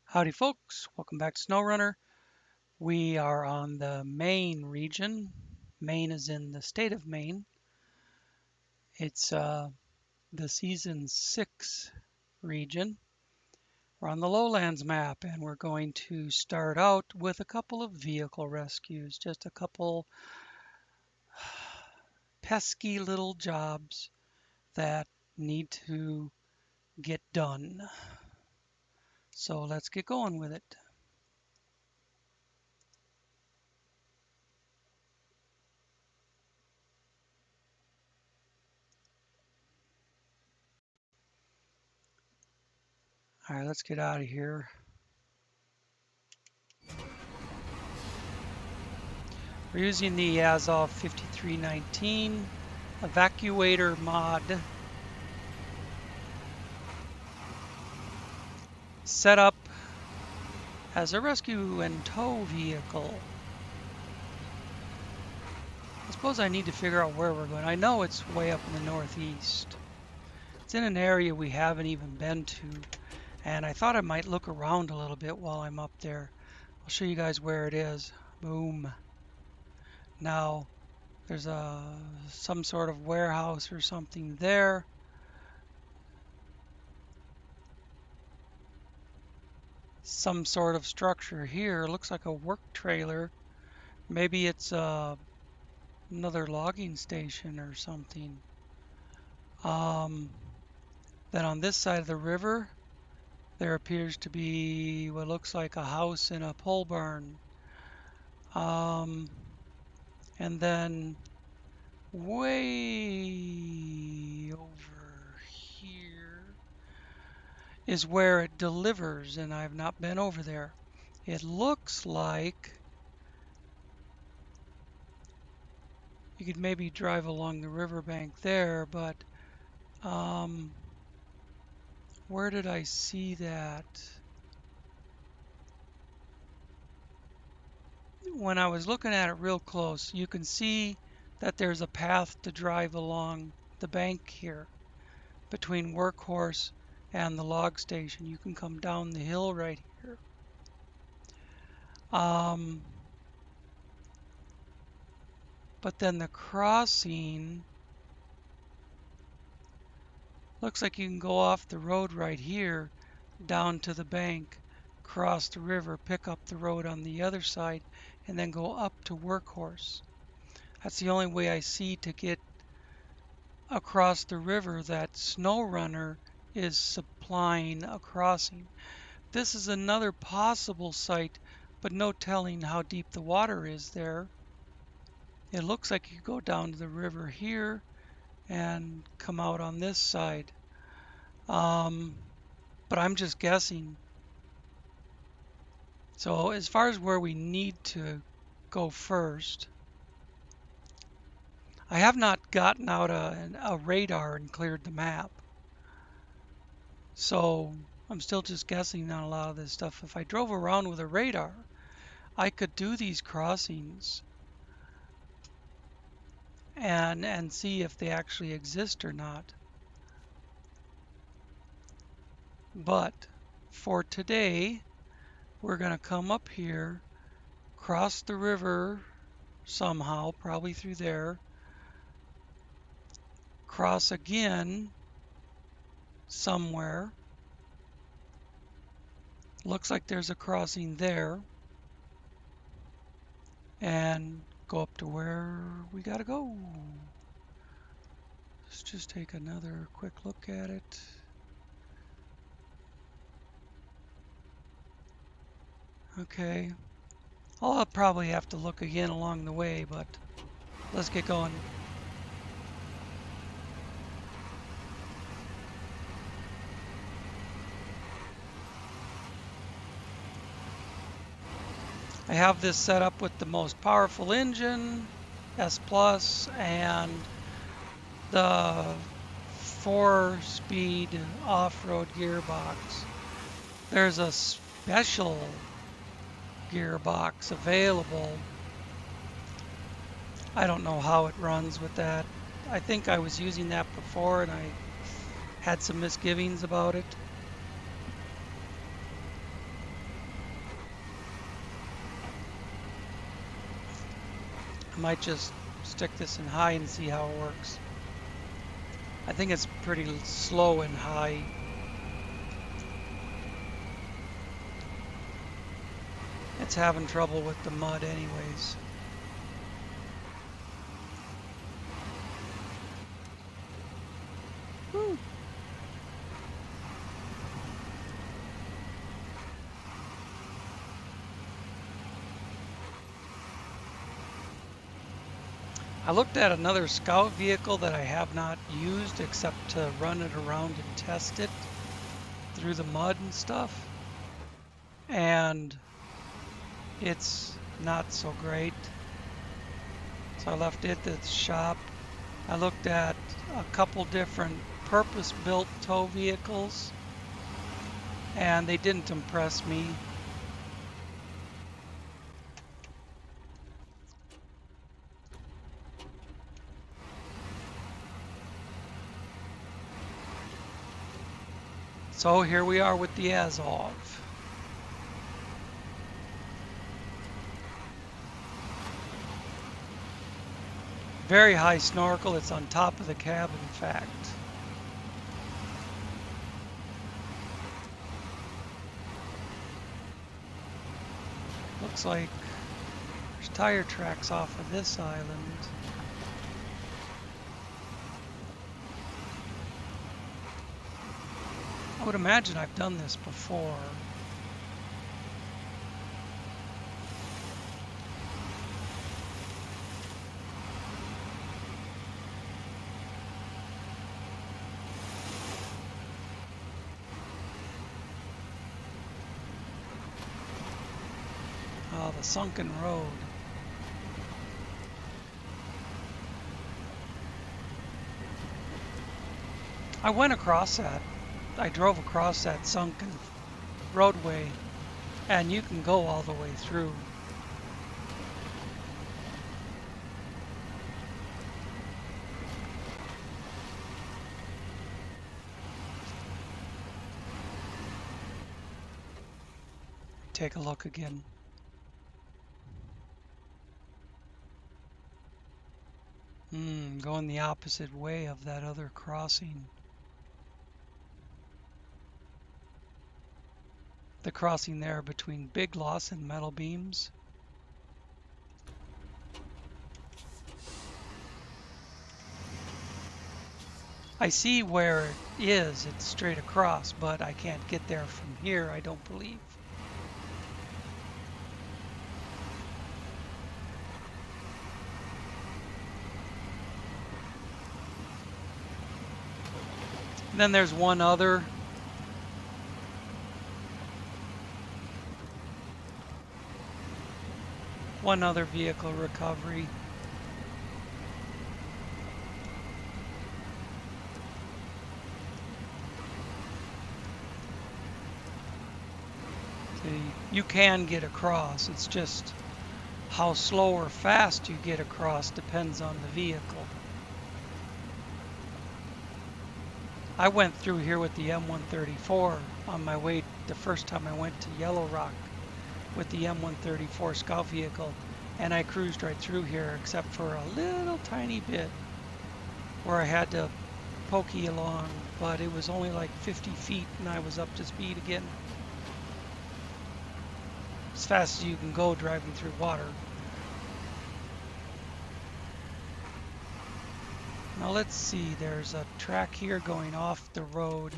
Howdy folks, welcome back to SnowRunner. We are on the Maine region. Maine is in the state of Maine. It's the season 6 region. We're on the lowlands map and we're going to start out with a couple of vehicle rescues, just a couple pesky little jobs that need to get done. So let's get going with it. All right, let's get out of here. We're using the as of 5319 evacuator mod. Set up as a rescue and tow vehicle. I suppose I need to figure out where we're going. I know it's way up in the northeast. It's in an area we haven't even been to, and I thought I might look around a little bit while I'm up there. I'll show you guys where it is. Boom. Now, there's some sort of warehouse or something there. Some sort of structure here. Looks like a work trailer. Maybe it's another logging station or something. Then on this side of the river, there appears to be what looks like a house and a pole barn. And then way over here is where it delivers, and I've not been over there. It looks like you could maybe drive along the riverbank there, but where did I see that? When I was looking at it real close, you can see that there's a path to drive along the bank here between Workhorse and the log station. You can come down the hill right here. But then the crossing looks like you can go off the road right here down to the bank, cross the river, pick up the road on the other side, and then go up to Workhorse. That's the only way I see to get across the river that SnowRunner is supplying a crossing. This is another possible site, but no telling how deep the water is there. It looks like you go down to the river here and come out on this side. But I'm just guessing. So as far as where we need to go first, I have not gotten out a radar and cleared the map. So I'm still just guessing on a lot of this stuff. If I drove around with a radar, I could do these crossings and see if they actually exist or not. But for today, we're going to come up here, cross the river somehow, probably through there, cross again somewhere. Looks like there's a crossing there, and go up to where we gotta go. Let's just take another quick look at it. Okay, I'll probably have to look again along the way, but let's get going. I have this set up with the most powerful engine, S+, and the 4-speed off-road gearbox. There's a special gearbox available. I don't know how it runs with that. I think I was using that before and I had some misgivings about it. Might just stick this in high and see how it works. I think it's pretty slow in high. It's having trouble with the mud anyways. Woo. I looked at another scout vehicle that I have not used except to run it around and test it through the mud and stuff. And it's not so great. So I left it at the shop. I looked at a couple different purpose-built tow vehicles and they didn't impress me. So here we are with the Azov. Very high snorkel, it's on top of the cab in fact. Looks like there's tire tracks off of this island. I would imagine I've done this before. Oh, the sunken road. I went across that. I drove across that sunken roadway, and you can go all the way through. Take a look again. Going the opposite way of that other crossing. The crossing there between Big Loss and Metal Beams. I see where it is, it's straight across, but I can't get there from here, I don't believe. And then there's one other vehicle recovery. See, you can get across, it's just how slow or fast you get across depends on the vehicle. I went through here with the M134 on my way the first time I went to Yellow Rock with the M134 scout vehicle, and I cruised right through here except for a little tiny bit where I had to pokey along, but it was only like 50 feet and I was up to speed again. As fast as you can go driving through water. Now let's see, there's a track here going off the road,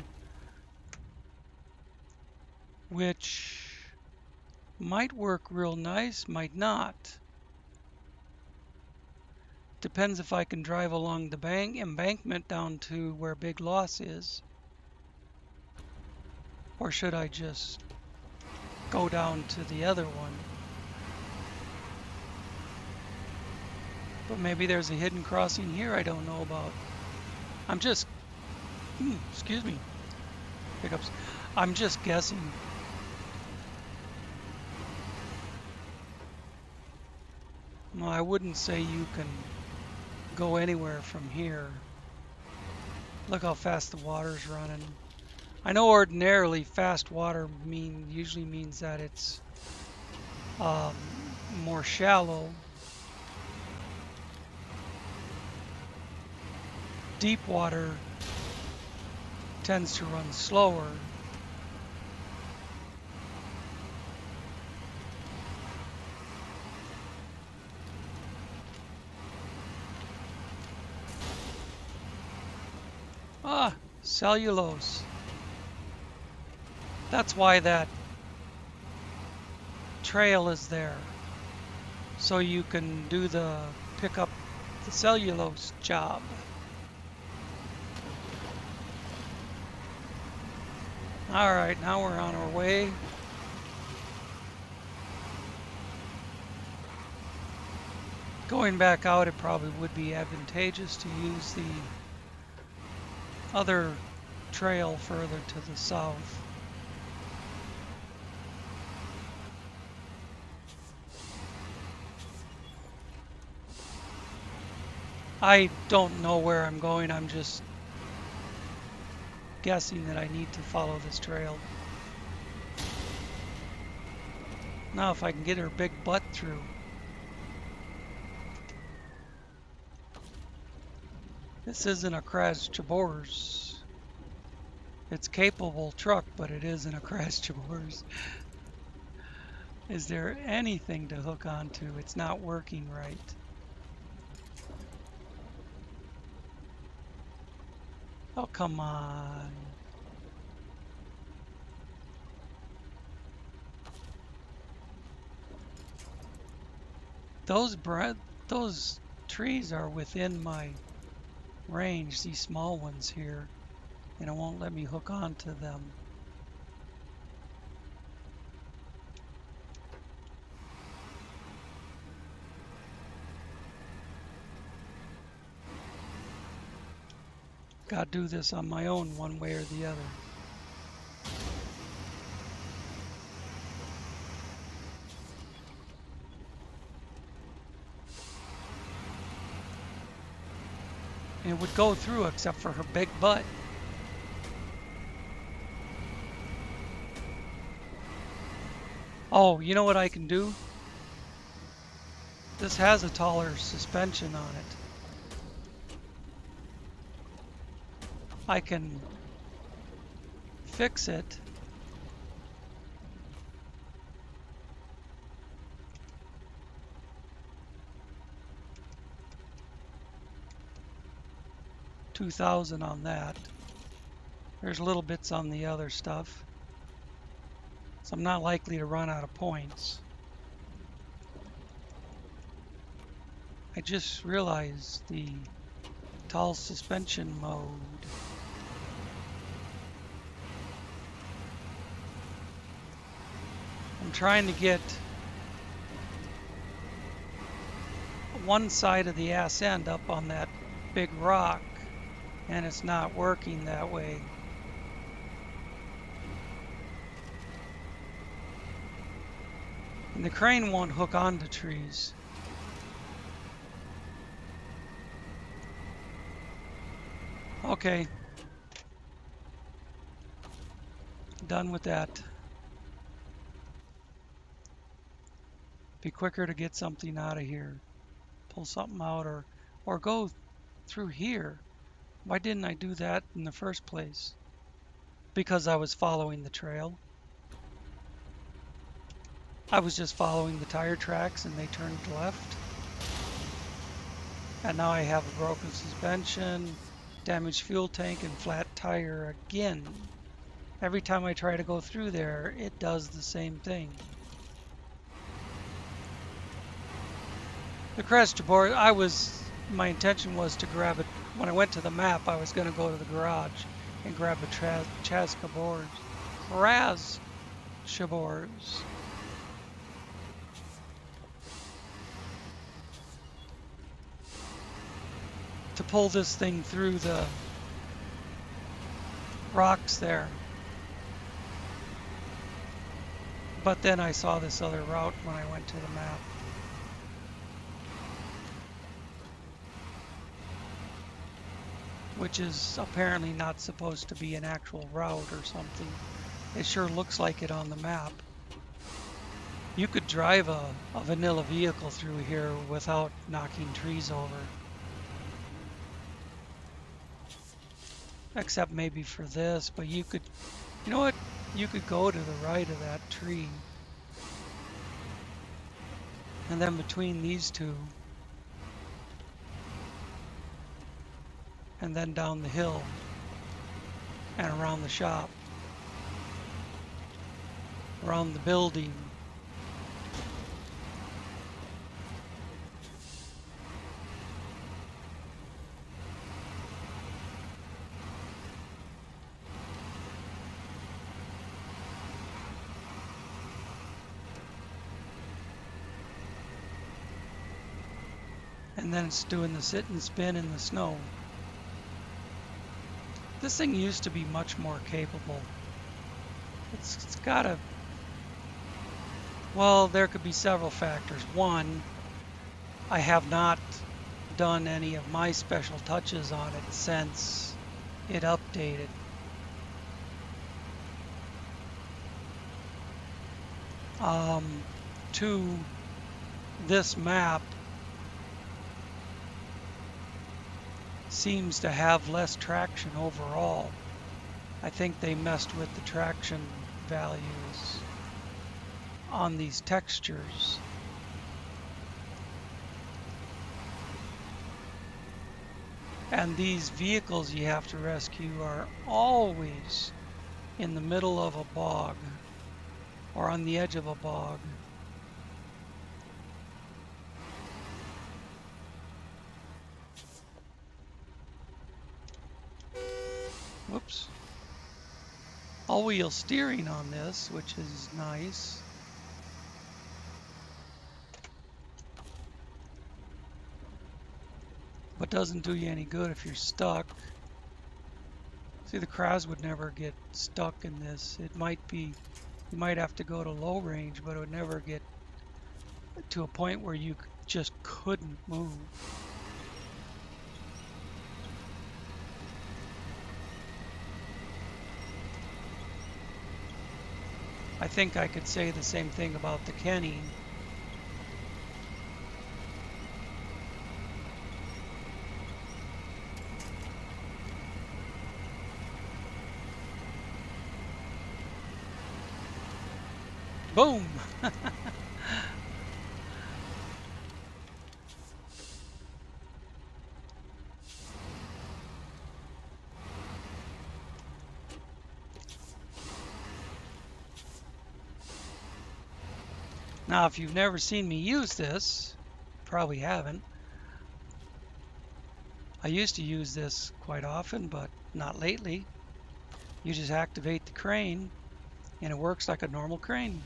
which might work real nice, might not. Depends if I can drive along the embankment down to where Big Loss is. Or should I just go down to the other one? But maybe there's a hidden crossing here I don't know about. I'm just, excuse me, hiccups. I'm just guessing. Well, I wouldn't say you can go anywhere from here. Look how fast the water's running. I know ordinarily fast water usually means that it's more shallow. deep water tends to run slower. Ah, cellulose. That's why that trail is there. So you can do the pick up the cellulose job. All right, now we're on our way. Going back out, it probably would be advantageous to use the other trail further to the south. I don't know where I'm going. I'm just guessing that I need to follow this trail. Now if I can get her big butt through. This isn't a Crash-Chabor's. It's a capable truck, but it isn't a Crash-Chabor's. Is there anything to hook onto? It's not working right. Oh, come on. Those trees are within my range, these small ones here, and it won't let me hook onto them. Gotta do this on my own one way or the other. It would go through except for her big butt. Oh, you know what I can do? This has a taller suspension on it. I can fix it. $2,000 on that. There's little bits on the other stuff. So I'm not likely to run out of points. I just realized the tall suspension mode. I'm trying to get one side of the ass end up on that big rock, and it's not working that way. And the crane won't hook onto trees. Okay. Done with that. Be quicker to get something out of here. Pull something out or go through here. Why didn't I do that in the first place? Because I was following the trail. I was just following the tire tracks and they turned left. And now I have a broken suspension, damaged fuel tank, and flat tire again. Every time I try to go through there, it does the same thing. The Crash-Chabor, my intention was to grab it. When I went to the map, I was going to go to the garage and grab a Crash-Chabor's. To pull this thing through the rocks there. But then I saw this other route when I went to the map. Which is apparently not supposed to be an actual route or something. It sure looks like it on the map. You could drive a vanilla vehicle through here without knocking trees over. except maybe for this, but you could, you know what? You could go to the right of that tree, and then between these two, and then down the hill and around the shop, around the building. And then it's doing the sit and spin in the snow. This thing used to be much more capable. It's got a, well, there could be several factors. One, I have not done any of my special touches on it since it updated. Two, this map seems to have less traction overall. I think they messed with the traction values on these textures. And these vehicles you have to rescue are always in the middle of a bog or on the edge of a bog. Whoops. All-wheel steering on this, which is nice. But doesn't do you any good if you're stuck. See, the crowds would never get stuck in this. It might be, you might have to go to low range, but it would never get to a point where you just couldn't move. I think I could say the same thing about the Kenny. Boom! Now, if you've never seen me use this, probably haven't. I used to use this quite often, but not lately. You just activate the crane, and it works like a normal crane.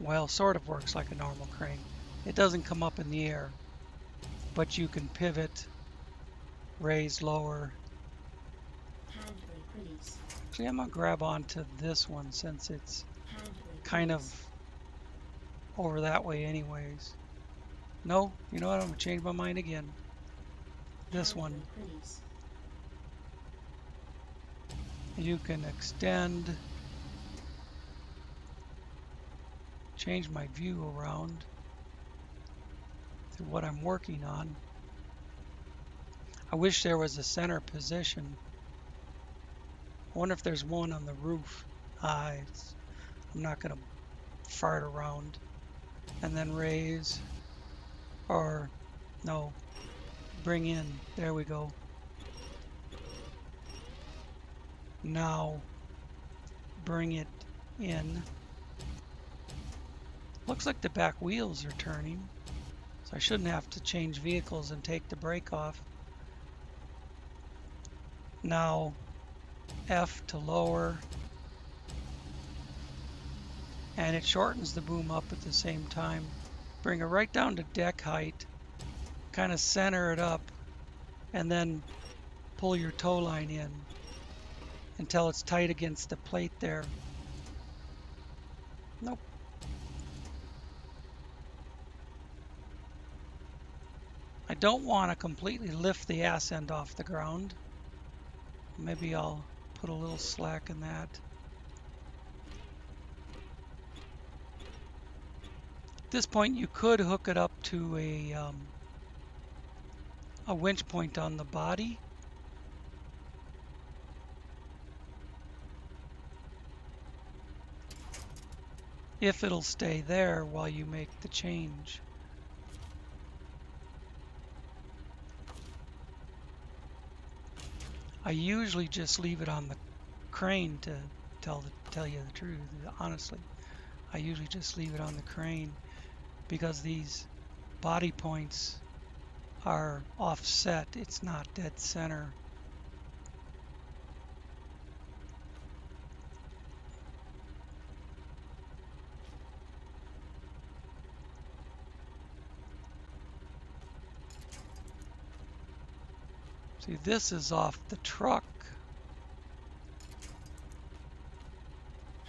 Well, sort of works like a normal crane. It doesn't come up in the air, but you can pivot, raise, lower. Actually, I'm going to grab onto this one since it's kind of over that way anyways. No, you know what? I'm going to change my mind again. This one. You can extend, change my view around to what I'm working on. I wish there was a center position. I wonder if there's one on the roof. I'm not going to fart around. And then raise, or no, bring in. There we go. Now bring it in. Looks like the back wheels are turning, so I shouldn't have to change vehicles and take the brake off. Now F to lower, and it shortens the boom up at the same time. Bring it right down to deck height, kind of center it up, and then pull your tow line in until it's tight against the plate there. Nope. I don't want to completely lift the ass end off the ground. Maybe I'll put a little slack in that. At this point, you could hook it up to a winch point on the body if it'll stay there while you make the change. I usually just leave it on the crane to tell you the truth, honestly. I usually just leave it on the crane because these body points are offset. It's not dead center. See, this is off the truck.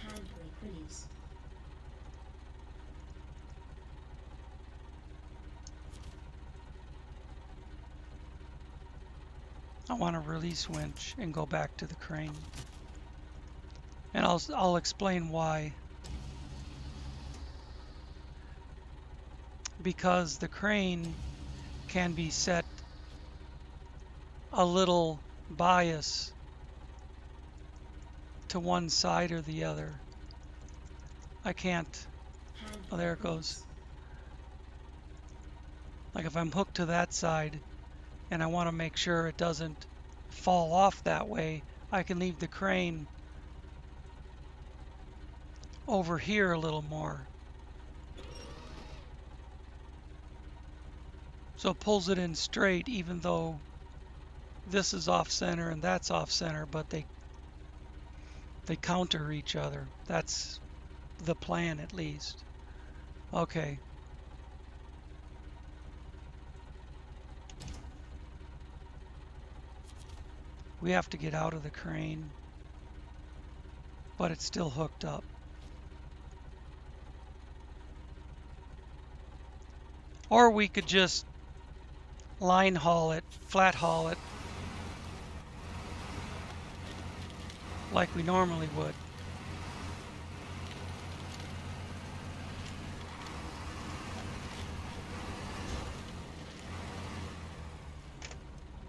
Handbrake release. I want to release winch and go back to the crane. And I'll explain why. Because the crane can be set a little bias to one side or the other. I can't. Oh, there it goes. Like if I'm hooked to that side and I want to make sure it doesn't fall off that way, I can leave the crane over here a little more. So it pulls it in straight even though this is off center and that's off center, but they counter each other. That's the plan at least. Okay. We have to get out of the crane, but it's still hooked up. Or we could just line haul it, flat haul it, like we normally would.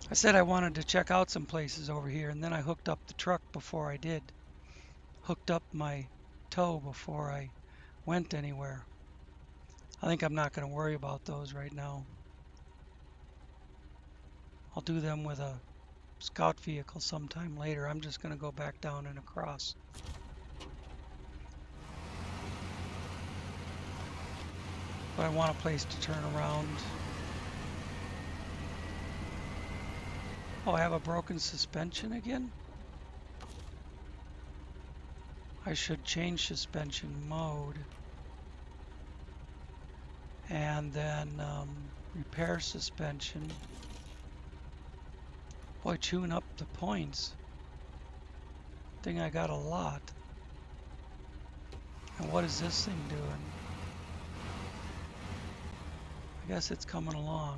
I said I wanted to check out some places over here, and then I hooked up the truck before I did. Hooked up my tow before I went anywhere. I think I'm not going to worry about those right now. I'll do them with a scout vehicle sometime later. I'm just going to go back down and across. But I want a place to turn around. Oh, I have a broken suspension again? I should change suspension mode. And then repair suspension. Boy, chewing up the points. I think I got a lot. And what is this thing doing? I guess it's coming along.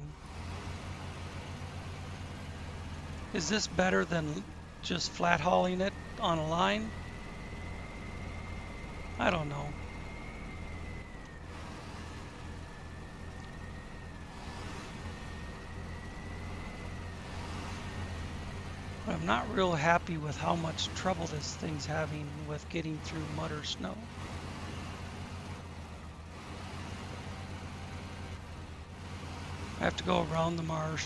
Is this better than just flat hauling it on a line? I don't know. But I'm not real happy with how much trouble this thing's having with getting through mud or snow. I have to go around the marsh.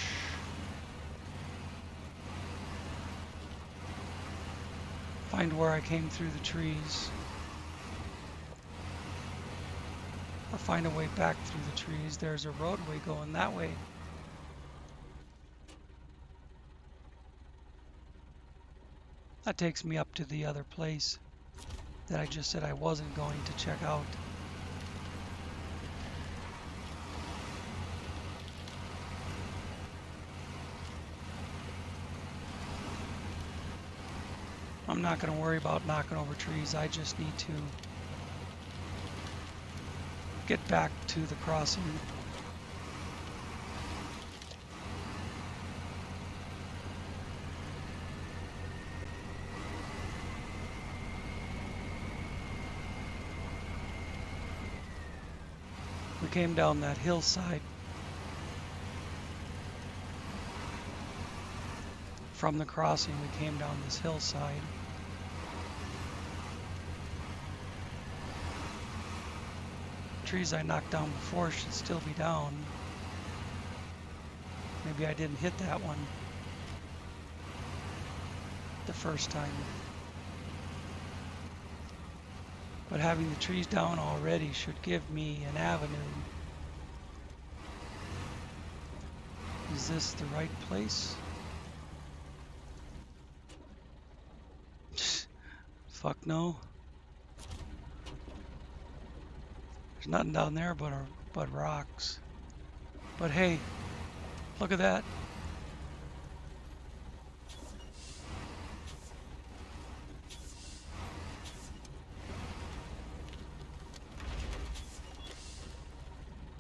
Find where I came through the trees. Or find a way back through the trees. There's a roadway going that way. That takes me up to the other place that I just said I wasn't going to check out. I'm not going to worry about knocking over trees. I just need to get back to the crossing. We came down that hillside. From the crossing, we came down this hillside. trees I knocked down before should still be down. Maybe I didn't hit that one the first time. But having the trees down already should give me an avenue. Is this the right place? Fuck no. There's nothing down there but rocks. But hey, look at that.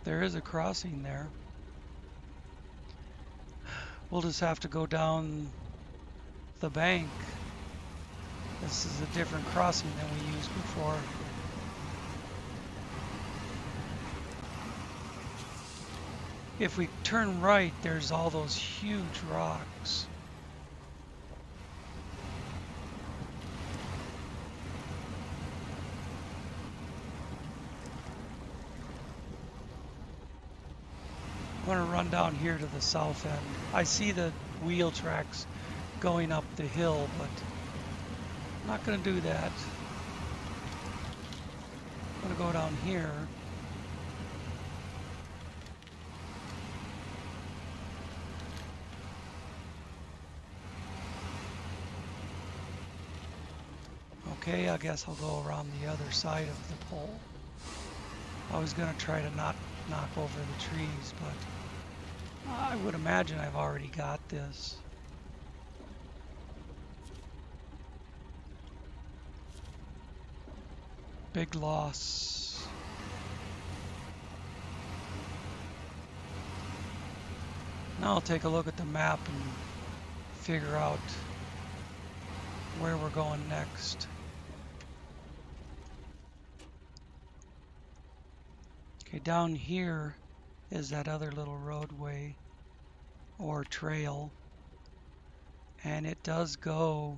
There is a crossing there. We'll just have to go down the bank. This is a different crossing than we used before. If we turn right, there's all those huge rocks. I'm going to run down here to the south end. I see the wheel tracks going up the hill, but I'm not going to do that. I'm going to go down here. Okay, I guess I'll go around the other side of the pole. I was going to try to not knock over the trees, but I would imagine I've already got this. Big loss. Now I'll take a look at the map and figure out where we're going next. Okay, down here is that other little roadway or trail, and it does go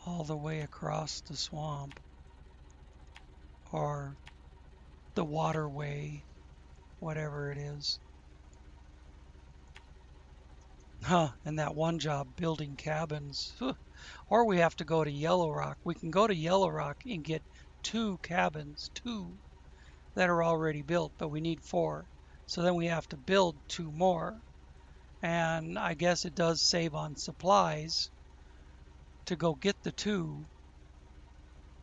all the way across the swamp, or the waterway, whatever it is. And that one job building cabins. Or we have to go to Yellow Rock. We can go to Yellow Rock and get 2 cabins, 2 that are already built, but we need 4. So then we have to build 2 more. And I guess it does save on supplies to go get the 2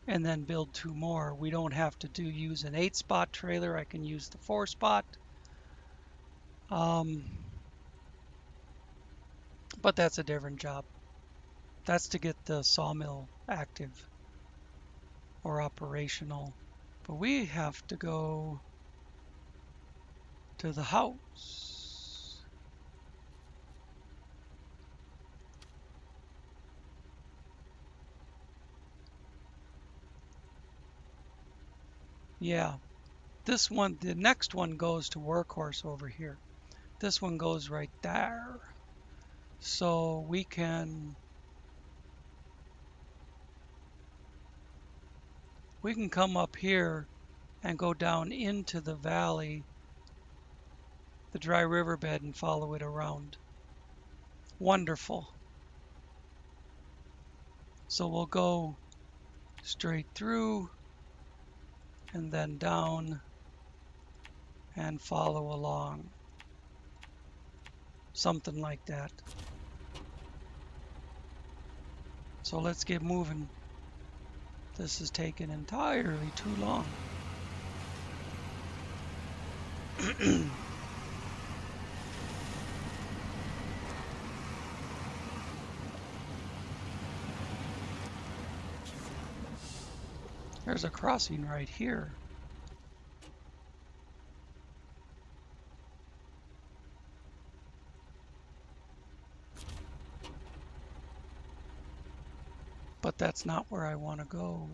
and then build 2 more. We don't have to use an 8-spot trailer. I can use the 4-spot. But that's a different job. That's to get the sawmill active or operational. But we have to go to the house. Yeah, this one, the next one goes to Workhorse over here. This one goes right there. So we can come up here and go down into the valley, the dry riverbed, and follow it around. Wonderful. So we'll go straight through and then down and follow along. Something like that. So let's get moving. This is taking entirely too long. There's a crossing right here. But that's not where I want to go.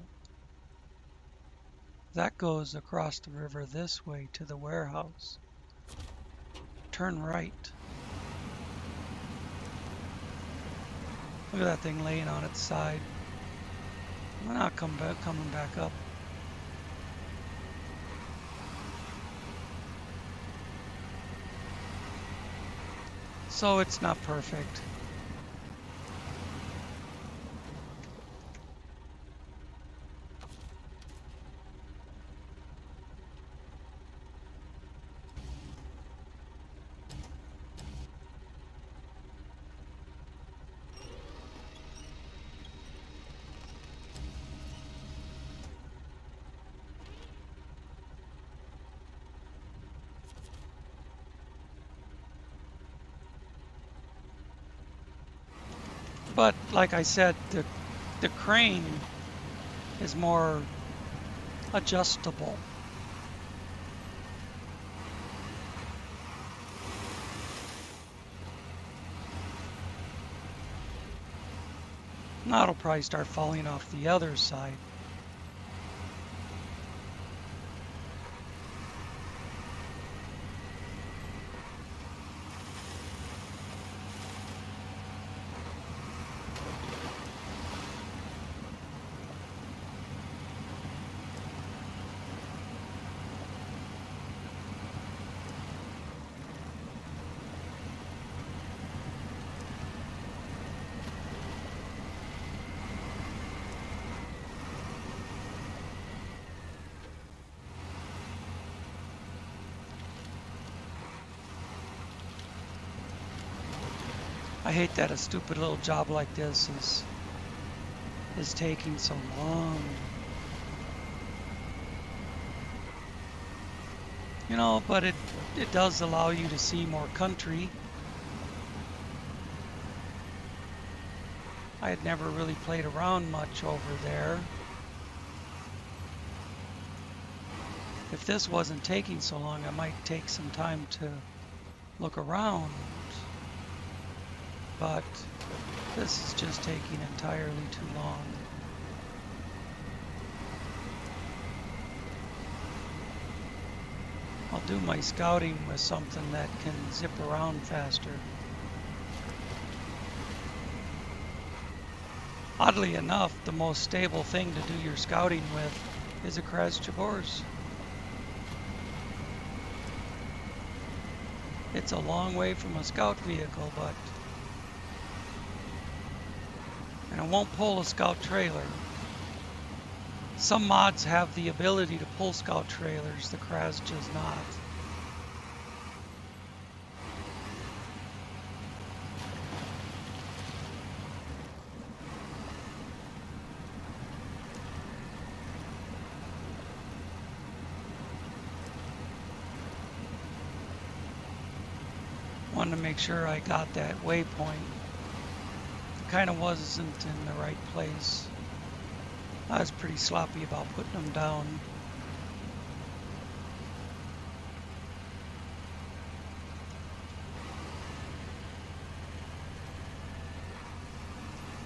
That goes across the river this way to the warehouse. Turn right. Look at that thing laying on its side. We're not coming back up. so it's not perfect. But like I said, the crane is more adjustable. Now it'll probably start falling off the other side. I hate that a stupid little job like this is taking so long. You know, but it does allow you to see more country. I had never really played around much over there. If this wasn't taking so long, I might take some time to look around. But this is just taking entirely too long. I'll do my scouting with something that can zip around faster. Oddly enough, the most stable thing to do your scouting with is a Krasjabors. It's a long way from a scout vehicle, but and it won't pull a scout trailer. Some mods have the ability to pull scout trailers, the Kraz does not. Wanted to make sure I got that waypoint. Kind of wasn't in the right place. I was pretty sloppy about putting them down.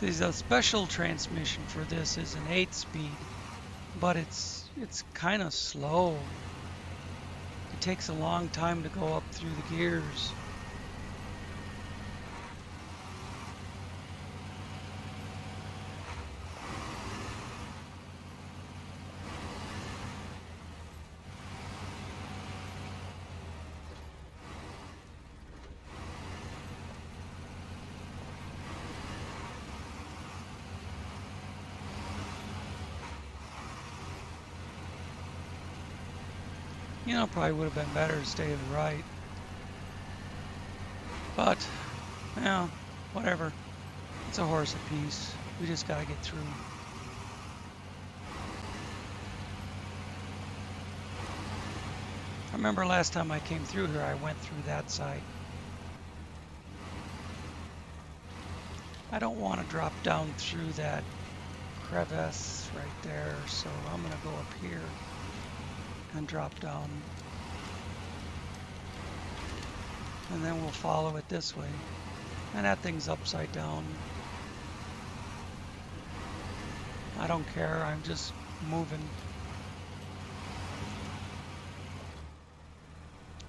There's a special transmission for this is an 8-speed, but it's kind of slow. It takes a long time to go up through the gears. You know, probably would have been better to stay to the right. But, yeah, whatever. It's a horse apiece. We just gotta get through. I remember last time I came through here, I went through that side. I don't want to drop down through that crevice right there, so I'm gonna go up here and drop down. And then we'll follow it this way. And that thing's upside down. I don't care, I'm just moving.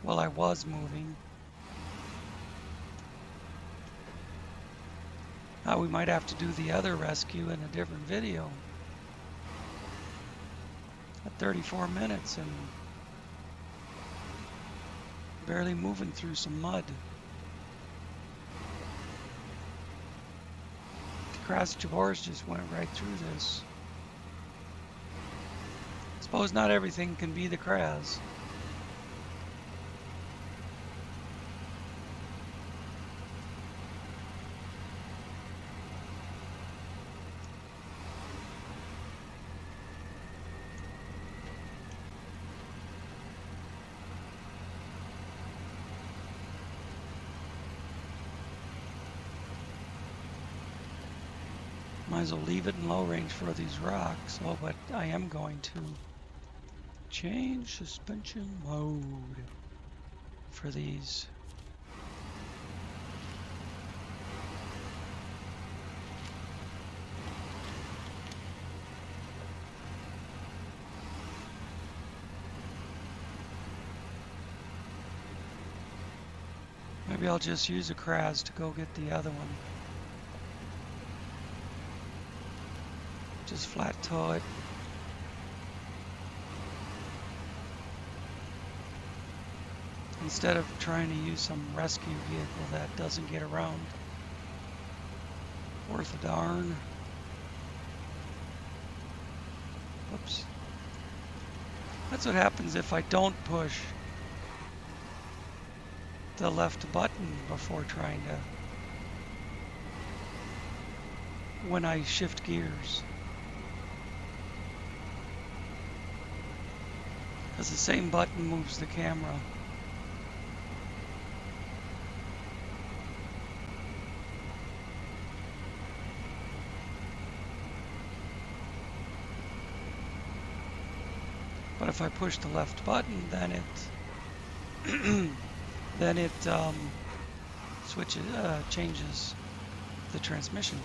Well, I was moving. We might have to do the other rescue in a different video. At 34 minutes and barely moving through some mud. Crass Jawor's just went right through this. Suppose not everything can be the Kraz. Might as well leave it in low range for these rocks. Oh, but I am going to change suspension mode for these. Maybe I'll just use a Kraz to go get the other one. Just flat tow it. Instead of trying to use some rescue vehicle that doesn't get around. Worth a darn. Whoops. That's what happens if I don't push the left button before trying to, when I shift gears. Because the same button moves the camera. But if I push the left button, then it changes the transmission.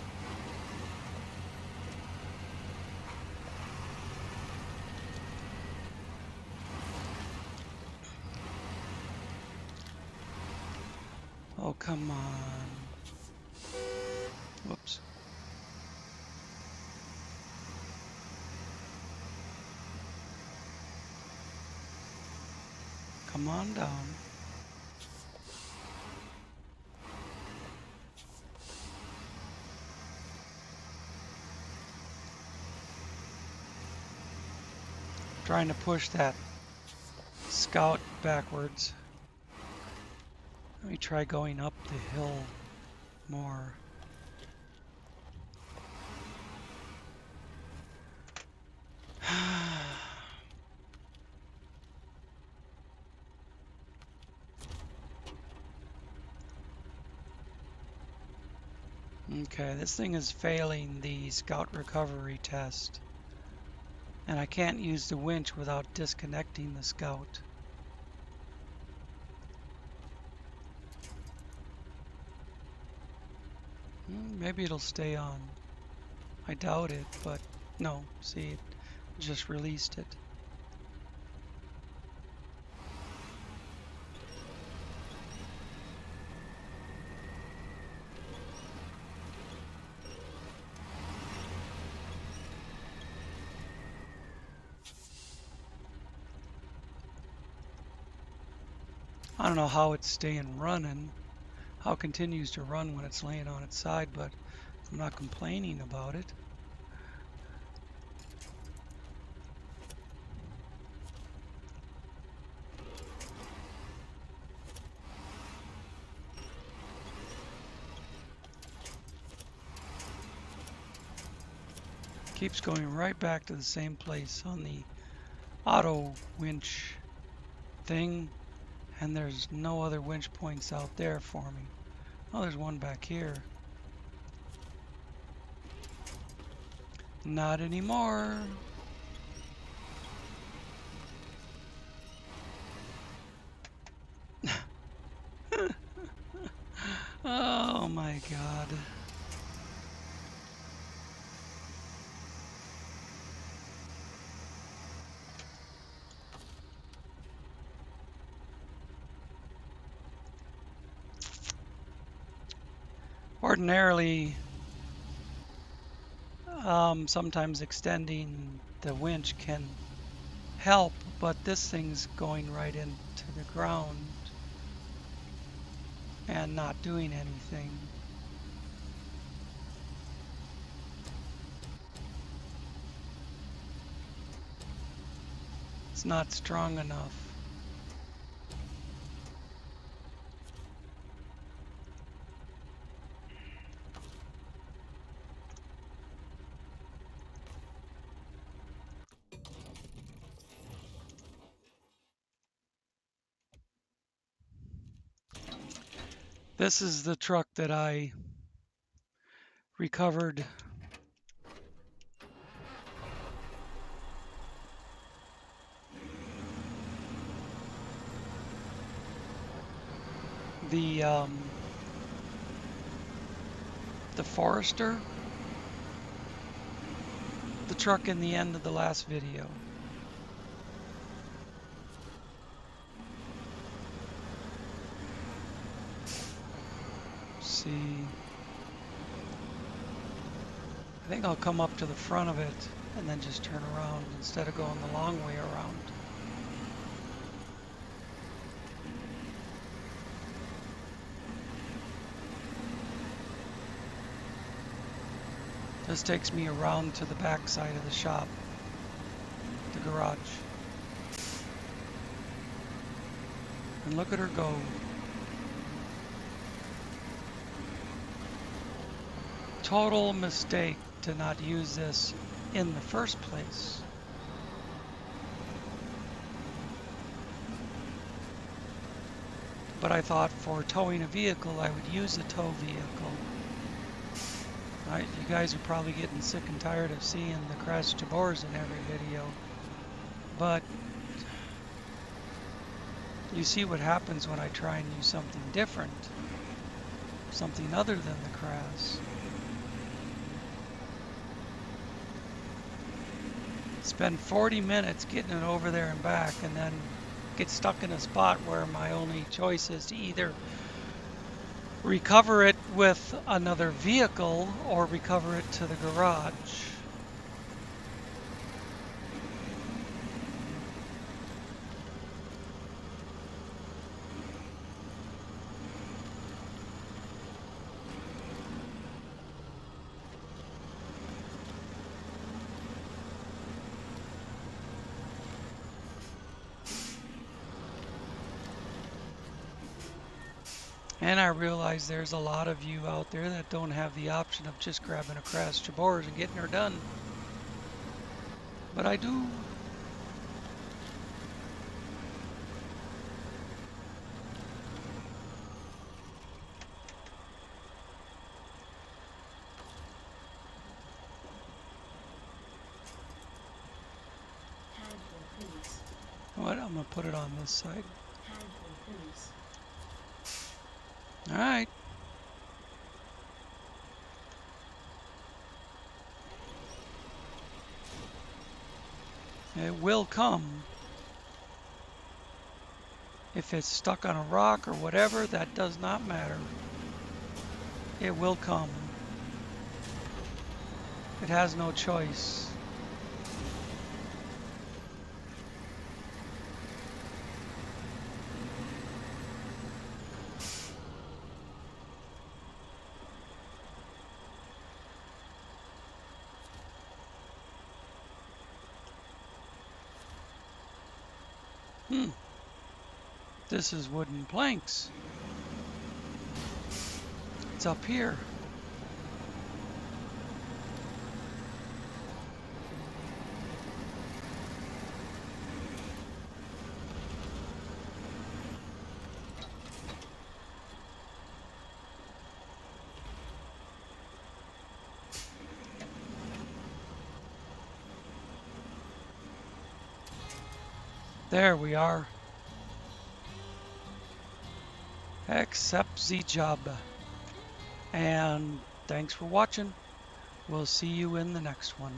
Oh, come on. Whoops. Come on down. Trying to push that Scout backwards. Let me try going up the hill more. Okay, this thing is failing the Scout recovery test. And I can't use the winch without disconnecting the Scout. Maybe it'll stay on. I doubt it, but no, see, it just released it. I don't know how it's staying running, how it continues to run when it's laying on its side, but I'm not complaining about it. Keeps going right back to the same place on the auto winch thing, and there's no other winch points out there for me. Oh, there's one back here. Not anymore. Oh my God. Ordinarily, sometimes extending the winch can help, but this thing's going right into the ground and not doing anything. It's not strong enough. This is the truck that I recovered the Forester, the truck in the end of the last video. See, I think I'll come up to the front of it and then just turn around instead of going the long way around. This takes me around to the back side of the shop, the garage. And look at her go. Total mistake to not use this in the first place. But I thought for towing a vehicle, I would use a tow vehicle. You guys are probably getting sick and tired of seeing the crash jabors in every video. But you see what happens when I try and use something different. Something other than the crash. Spend 40 minutes getting it over there and back, and then get stuck in a spot where my only choice is to either recover it with another vehicle or recover it to the garage. And I realize there's a lot of you out there that don't have the option of just grabbing a crash jabors and getting her done. But I do. What? I'm going to put it on this side. All right. It will come. If it's stuck on a rock or whatever, that does not matter. It will come. It has no choice. This is wooden planks. It's up here. There we are. Accept the job. And thanks for watching. We'll see you in the next one.